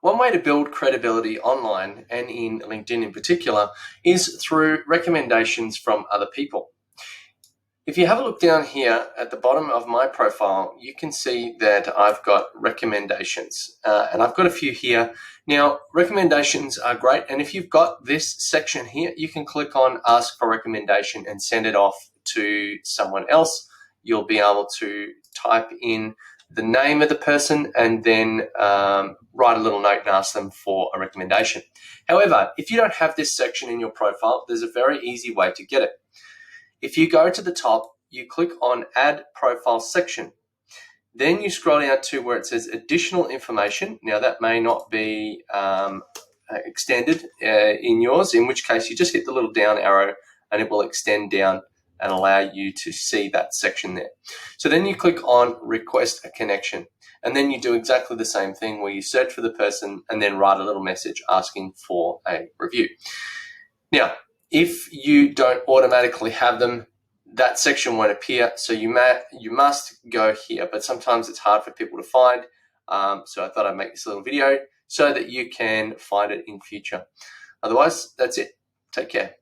One way to build credibility online, and in LinkedIn in particular, is through recommendations from other people. If you have a look down here at the bottom of my profile, you can see that I've got recommendations, and I've got a few here. Now, recommendations are great, and if you've got this section here, you can click on Ask for Recommendation and send it off to someone else. You'll be able to type in the name of the person and then write a little note and ask them for a recommendation. However, if you don't have this section in your profile, there's a very easy way to get it. If you go to the top, you click on Add Profile Section. Then you scroll down to where it says Additional Information. Now that may not be extended in yours, in which case you just hit the little down arrow and it will extend down and allow you to see that section there. So then you click on Request a Connection, and then you do exactly the same thing where you search for the person and then write a little message asking for a review. Now, if you don't automatically have them, that section won't appear, so you must go here, but sometimes it's hard for people to find, so I thought I'd make this little video so that you can find it in future. Otherwise, that's it. Take care.